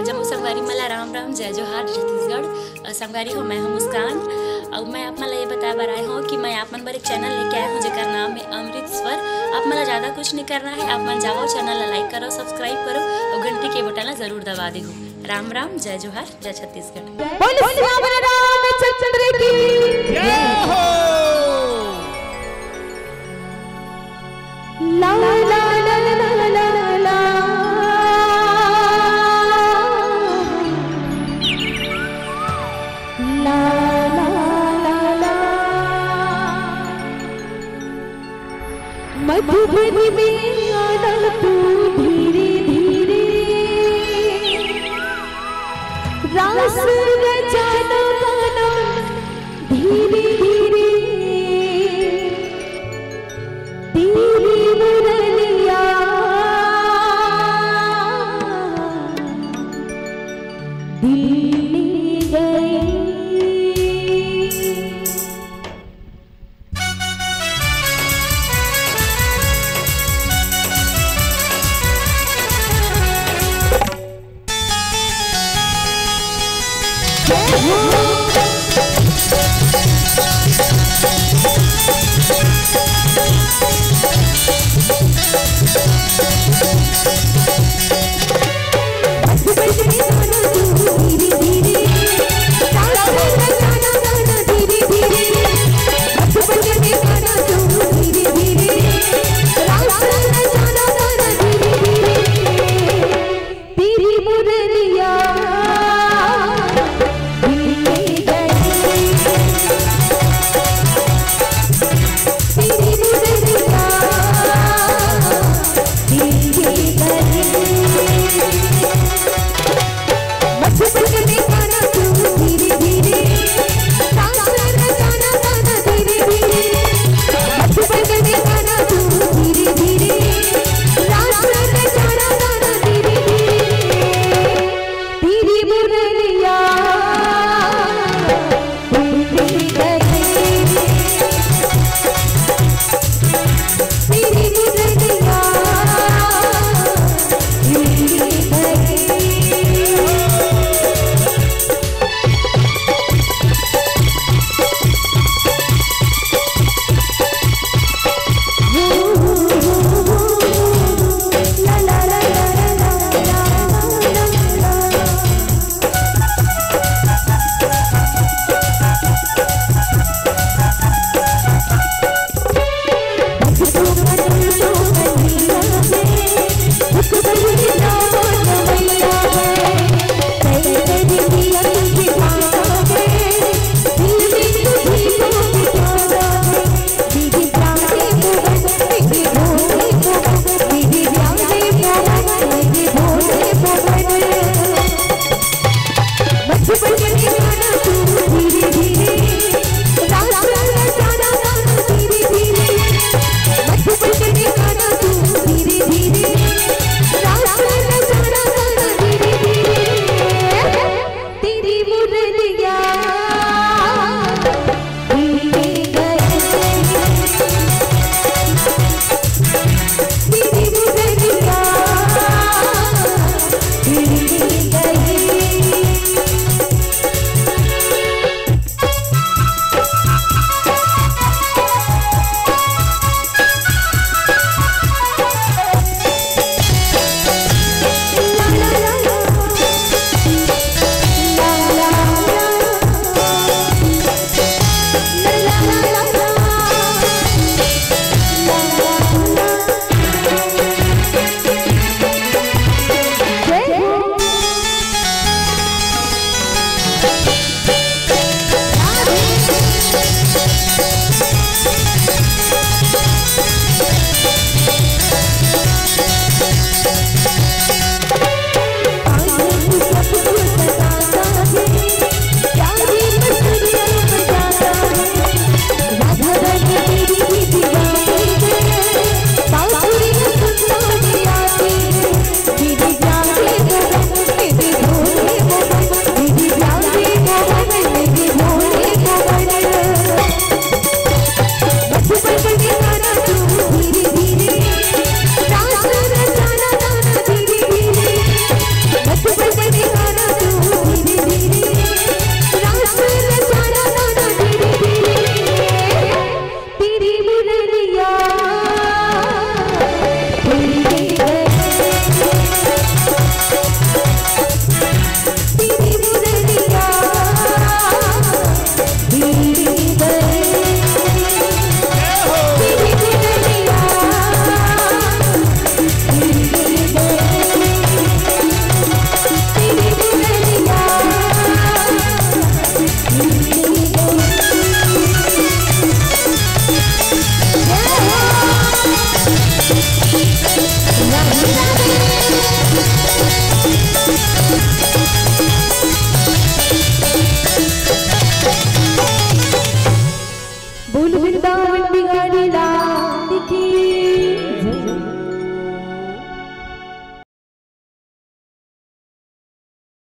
जम्मू संगवारी मला राम राम जय जोहार छत्तीसगढ़। संगवारी हो मैं हूँ मुस्कान और मैं आप मन ये बता बर आए हूँ कि मैं आप मन बर एक चैनल लेके आया हूँ जेकर नाम है अमृत स्वर। आप मला ज़्यादा कुछ नहीं करना है, आप मन जाओ चैनल ला लाइक करो, सब्सक्राइब करो और घंटी के बटन ला जरूर दबा दे। राम राम जय जोहार जय छत्तीसगढ़। ला ला ला ला ला ला ला मधुबनी में आना तू धीरे धीरे रास रचाना गाना धीरे धीरे तेरी मुरलिया दिल